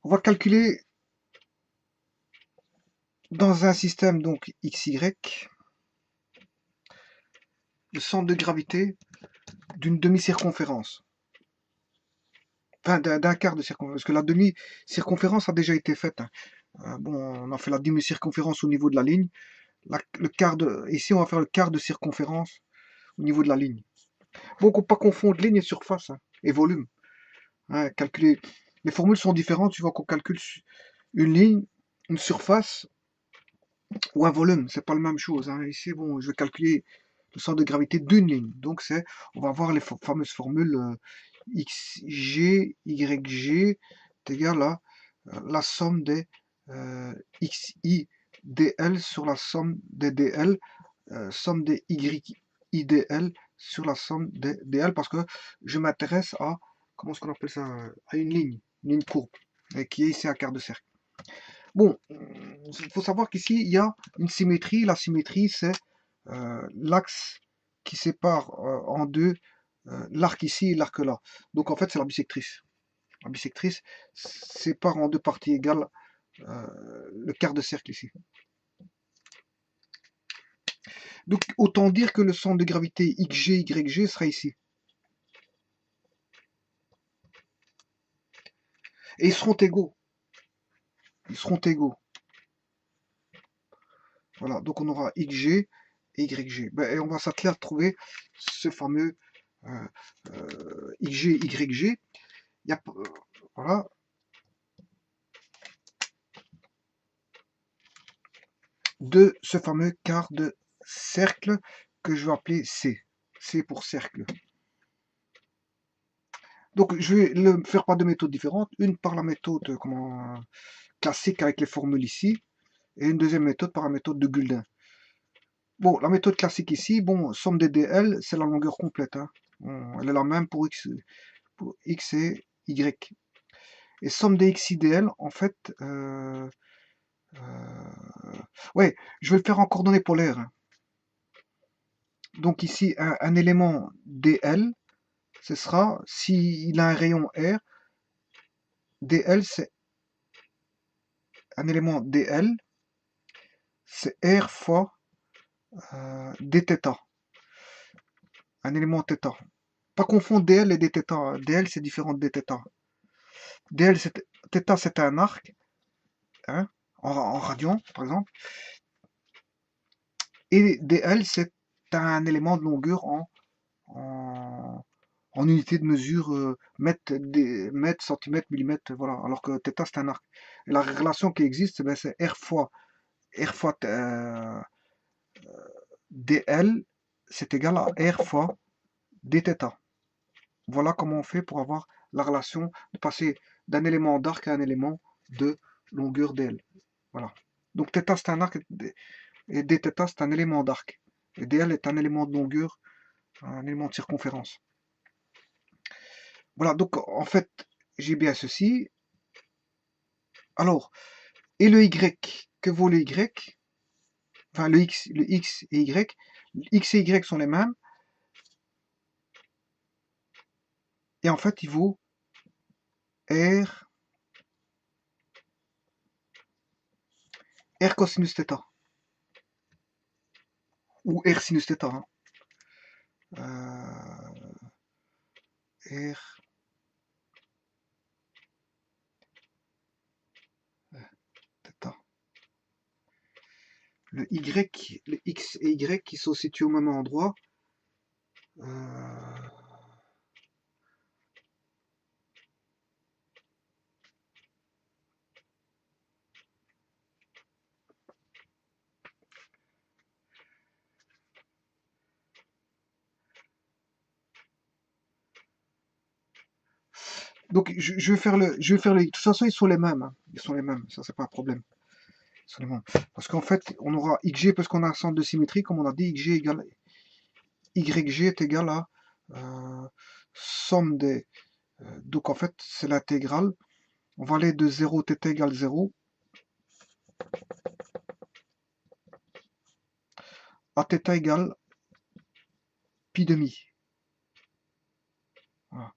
On va calculer dans un système donc XY le centre de gravité d'une demi-circonférence. Enfin, d'un quart de circonférence. Parce que la demi-circonférence a déjà été faite, hein. Bon, on a fait la demi-circonférence au niveau de la ligne. Ici, on va faire le quart de circonférence au niveau de la ligne. Bon, faut pas confondre ligne et surface, hein, et volume. Hein, calculer. Les formules sont différentes suivant qu'on calcule une ligne, une surface ou un volume. C'est pas la même chose, hein. Ici, bon, je vais calculer le centre de gravité d'une ligne. Donc, on va voir les fameuses formules xg, yg est égal à la somme des xi dl sur la somme des dl, somme des yi dl sur la somme des dl, parce que je m'intéresse à, comment est-ce qu'on appelle ça, à une ligne courbe, qui est ici un quart de cercle. Bon, il faut savoir qu'ici, il y a une symétrie. La symétrie, c'est l'axe qui sépare en deux l'arc ici et l'arc là. Donc en fait, c'est la bisectrice. La bisectrice sépare en deux parties égales le quart de cercle ici. Donc autant dire que le centre de gravité XG, YG sera ici. Et ils seront égaux. Ils seront égaux. Voilà, donc on aura XG et YG. Et on va s'atteler à trouver ce fameux XG, YG. Voilà. De ce fameux quart de cercle que je vais appeler C. C pour cercle. Donc je vais le faire par deux méthodes différentes. Une par la méthode classique avec les formules ici, et une deuxième méthode par la méthode de Guldin. Bon, la méthode classique ici, bon, somme des dl, c'est la longueur complète, hein. Bon, elle est la même pour x et y. Et somme des x idl, en fait, ouais, je vais le faire en coordonnées polaires, hein. Donc ici, un élément dl, ce sera, s'il a un rayon R, dl, c'est un élément dl, c'est R fois dθ, un élément θ. Pas confondre dl et dθ. dl, c'est différent de dθ. dl, θ, c'est un arc, hein, en radian, par exemple. Et dl, c'est un élément de longueur en unité de mesure, mètres, centimètres, millimètres, voilà. Alors que θ, c'est un arc. Et la relation qui existe, ben, c'est R fois dl, c'est égal à R fois dθ. Voilà comment on fait pour avoir la relation de passer d'un élément d'arc à un élément de longueur dl. Voilà. Donc θ, c'est un arc et dθ, c'est un élément d'arc. Et dl est un élément de longueur, un élément de circonférence. Voilà, donc en fait, j'ai bien ceci. Alors, et le y, que vaut le y? Enfin, le x et y. X et y sont les mêmes. Et en fait, il vaut R cosinus θ. Ou R sinus θ. Hein. R θ. Le y, le x et y qui sont situés au même endroit. Donc je vais faire le. De toute façon, ils sont les mêmes. Hein. Ils sont les mêmes, ça c'est pas un problème. Ils sont les mêmes. Parce qu'en fait, on aura xg parce qu'on a un centre de symétrie, comme on a dit, xg égale YG est égal à somme des. Donc en fait, c'est l'intégrale. On va aller de 0, θ égale 0, à θ égale pi demi. Voilà.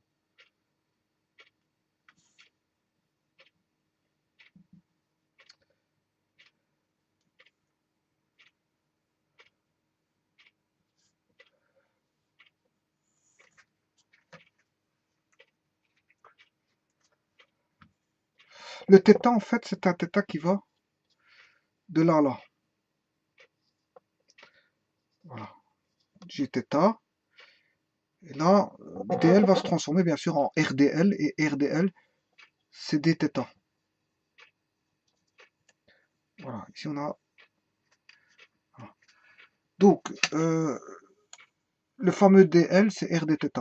Le θ, en fait, c'est un θ qui va de là à là. Voilà. Gθ. Et là, dl va se transformer, bien sûr, en rdl. Et rdl, c'est dθ. Voilà. Ici, on a... Voilà. Donc, le fameux dl, c'est r dθ.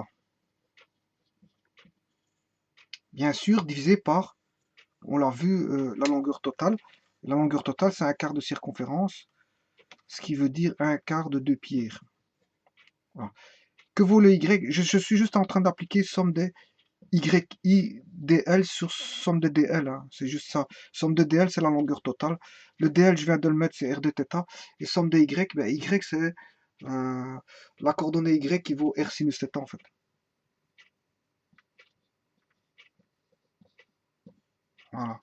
Bien sûr, divisé par, on l'a vu, la longueur totale. La longueur totale, c'est un quart de circonférence, ce qui veut dire un quart de 2 pi r. Voilà. Que vaut le y? Je suis juste en train d'appliquer somme des yi dl sur somme de dl. Hein. C'est juste ça. Somme de dl, c'est la longueur totale. Le dl, je viens de le mettre, c'est r dθ. Et somme de y, ben, y, c'est la coordonnée y qui vaut r sinus θ, en fait. Voilà.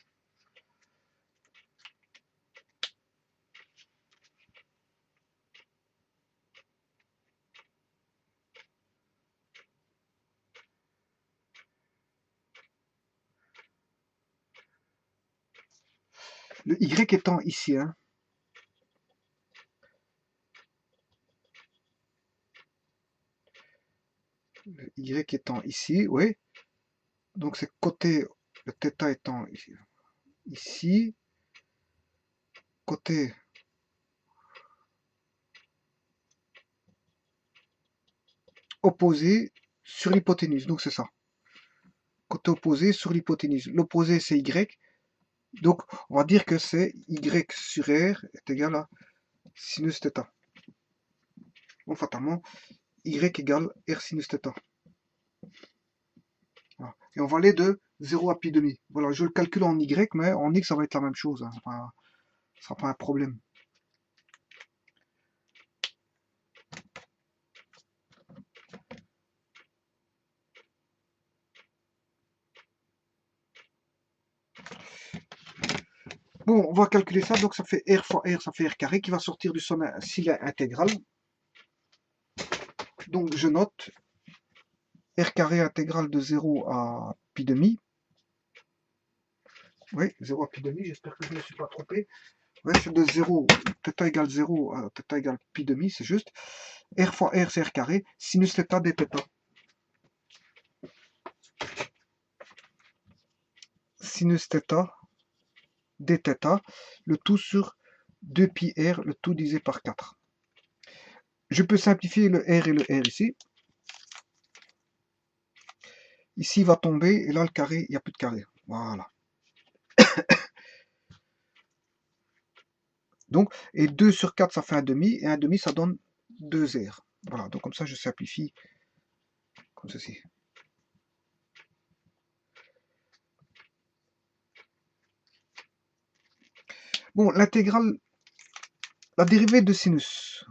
Le y étant ici, hein. Le y étant ici, oui. Donc c'est côté, le θ étant ici, côté opposé sur l'hypoténuse. Donc c'est ça. Côté opposé sur l'hypoténuse. L'opposé c'est y. Donc on va dire que c'est y sur r est égal à sinus θ. Donc fatalement, y égale r sinus θ. Voilà. Et on va aller de 0 à pi demi. Voilà, je le calcule en y, mais en x ça va être la même chose. Hein. Ça ne sera pas un problème. Bon, on va calculer ça, donc ça fait r fois r, ça fait r carré, qui va sortir du somme s'il est intégral. Donc je note r carré intégral de 0 à pi demi. Oui, 0 à pi demi, j'espère que je ne me suis pas trompé. Oui, c'est de 0, θ égale 0 à θ égale pi demi, c'est juste. R fois r, c'est r carré, sinus θ dθ. Sinus θ dθ, le tout sur 2 pi r, le tout divisé par 4. Je peux simplifier le r et le r ici. Ici, il va tomber, et là, le carré, il n'y a plus de carré. Voilà. Donc, et 2 sur 4, ça fait un demi, et un demi, ça donne 2 r. Voilà, donc comme ça, je simplifie comme ceci. Bon, l'intégrale, la dérivée de sinus,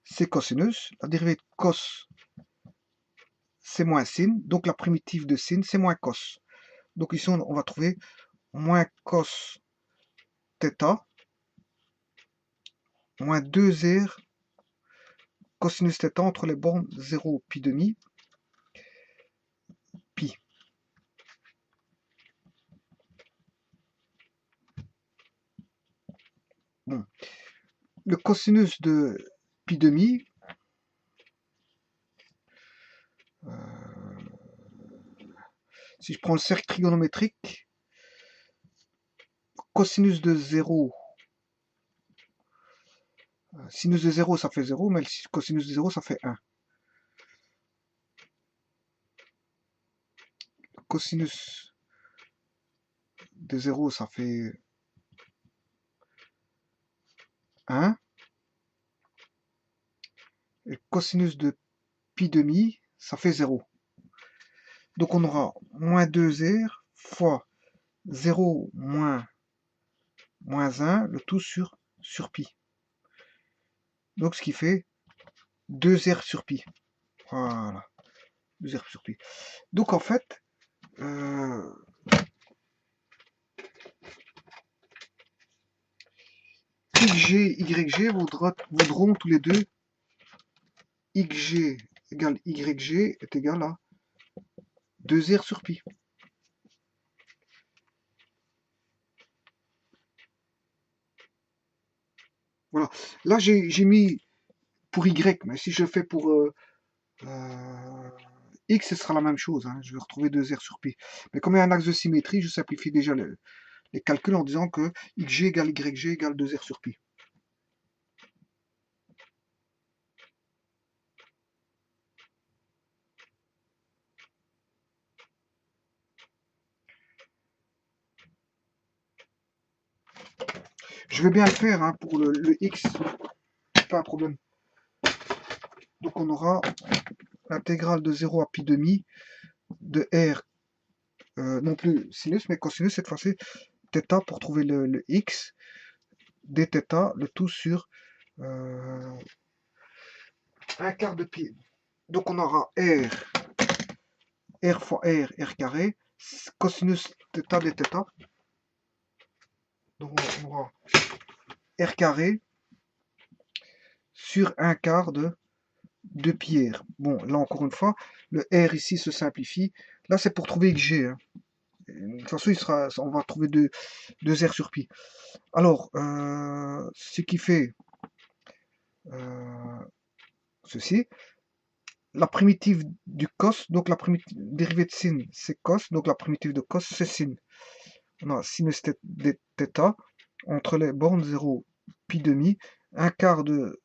c'est cosinus. La dérivée de cos, c'est moins sin. Donc la primitive de sin, c'est moins cos. Donc ici, on va trouver moins cos θ, moins 2r cosinus θ entre les bornes 0 pi demi, pi. Bon. Le cosinus de pi demi, si je prends le cercle trigonométrique, cosinus de 0, sinus de 0 ça fait 0, mais le cosinus de 0 ça fait 1. Cosinus de 0 ça fait 1. Et cosinus de pi demi, ça fait 0. Donc on aura moins 2r fois 0 moins 1, le tout sur pi. Donc ce qui fait 2r sur pi. Voilà. 2r sur pi. Donc en fait, xg, yg vaudront tous les deux xg égale yg est égal à 2r sur pi. Voilà. Là, j'ai mis pour Y, mais si je fais pour X, ce sera la même chose, hein. Je vais retrouver 2R sur pi. Mais comme il y a un axe de symétrie, je simplifie déjà les calculs en disant que XG égale YG égale 2R sur pi. Je vais bien le faire, hein, pour le X, pas un problème. Donc on aura l'intégrale de 0 à pi demi de R, non plus sinus, mais cosinus cette fois-ci, θ pour trouver le X, dθ, le tout sur un quart de pi. Donc on aura R fois R carré, cosinus θ dθ. Donc on aura R carré sur un quart de pi R. Bon, là encore une fois, le R ici se simplifie. Là c'est pour trouver XG, hein. De toute façon, on va trouver 2 R sur pi. Alors, ce qui fait ceci, la primitive du cos, donc la primitive dérivée de sin, c'est cos, donc la primitive de cos, c'est sin. On a sinus θ entre les bornes 0, pi demi, un quart de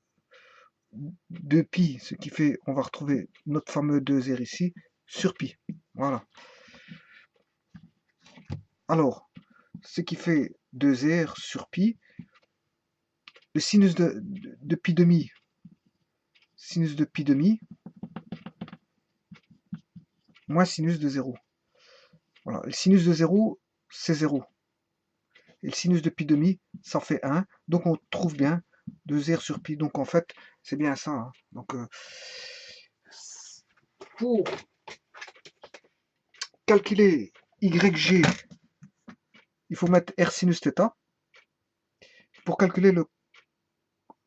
pi, ce qui fait, on va retrouver notre fameux 2R ici, sur pi. Voilà. Alors, ce qui fait 2R sur pi, le sinus de pi demi, moins sinus de 0. Voilà. Le sinus de 0, c'est 0. Et le sinus de pi demi, ça fait 1. Donc on trouve bien 2R sur pi. Donc en fait, c'est bien ça, hein. Donc pour calculer YG, il faut mettre R sinus θ. Pour calculer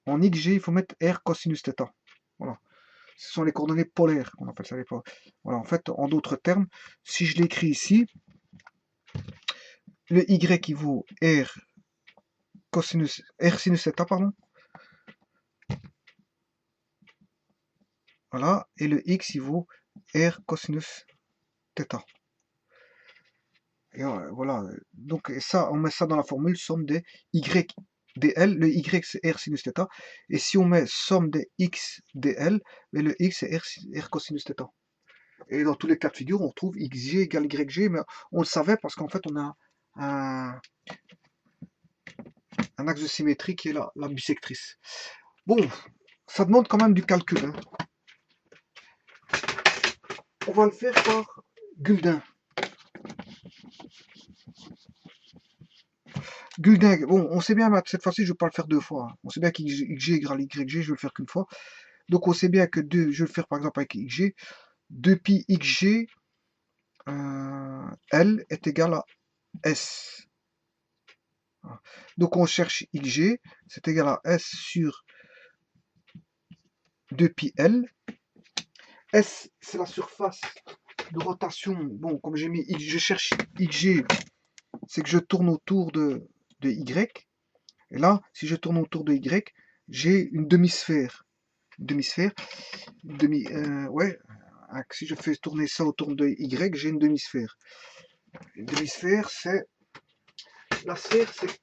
en XG, il faut mettre R cosinus θ. Voilà. Ce sont les coordonnées polaires, on appelle ça les polaires. Voilà, en fait, en d'autres termes, si je l'écris ici, le Y qui vaut R sinus θ, pardon. Voilà, et le X il vaut R cosinus θ. Et voilà, donc ça, on met ça dans la formule somme des Y dl, le Y c'est R sinus θ, et si on met somme des X dl, mais le X c'est R cosinus θ. Et dans tous les cas de figure, on trouve XG égale YG, mais on le savait parce qu'en fait, on a un axe de symétrie qui est la bisectrice. Bon, ça demande quand même du calcul, hein. On va le faire par Guldin. Guldin, bon, on sait bien, cette fois-ci, je ne vais pas le faire deux fois, hein. On sait bien qu'XG égale YG, je vais le faire qu'une fois. Donc, on sait bien que je vais le faire par exemple avec XG. 2pi XG, L est égal à S. Donc, on cherche XG, c'est égal à S sur 2pi L. S, c'est la surface de rotation. Bon, comme j'ai mis, je cherche XG, c'est que je tourne autour de Y. Et là, si je tourne autour de Y, j'ai une demi-sphère. Ouais. Si je fais tourner ça autour de Y, j'ai une demi-sphère. Une demi-sphère, c'est... La sphère, c'est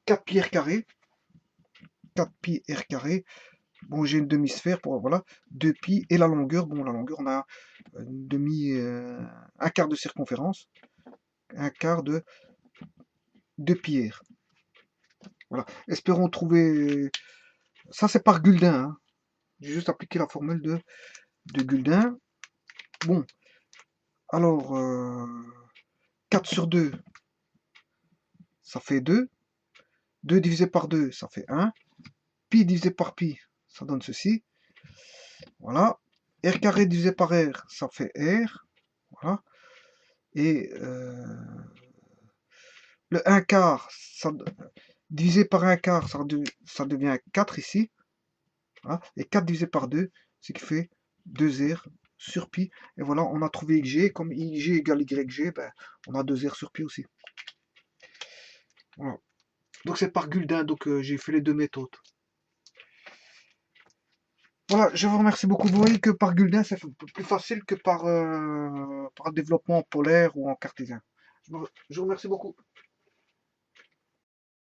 4pi r carré. 4pi r carré. Bon, j'ai une demi-sphère pour, voilà, 2pi. Et la longueur, bon, la longueur, on a un quart de circonférence. Un quart de 2pi r. Voilà. Espérons trouver... Ça, c'est par Guldin, hein. J'ai juste appliqué la formule de Guldin. Bon. Alors, 4 sur 2, ça fait 2. 2 divisé par 2, ça fait 1. Pi divisé par pi, ça donne ceci. Voilà. R carré divisé par R, ça fait R. Voilà. Et le 1 quart, divisé par 1 quart, ça devient 4 ici. Voilà. Et 4 divisé par 2, ce qui fait 2R sur pi. Et voilà, on a trouvé XG. Comme XG égale YG, ben, on a 2R sur pi aussi. Voilà. Donc c'est par Guldin, donc j'ai fait les deux méthodes. Voilà, je vous remercie beaucoup. Vous voyez que par Gulden, c'est plus facile que par développement polaire ou en cartésien. Je vous remercie beaucoup.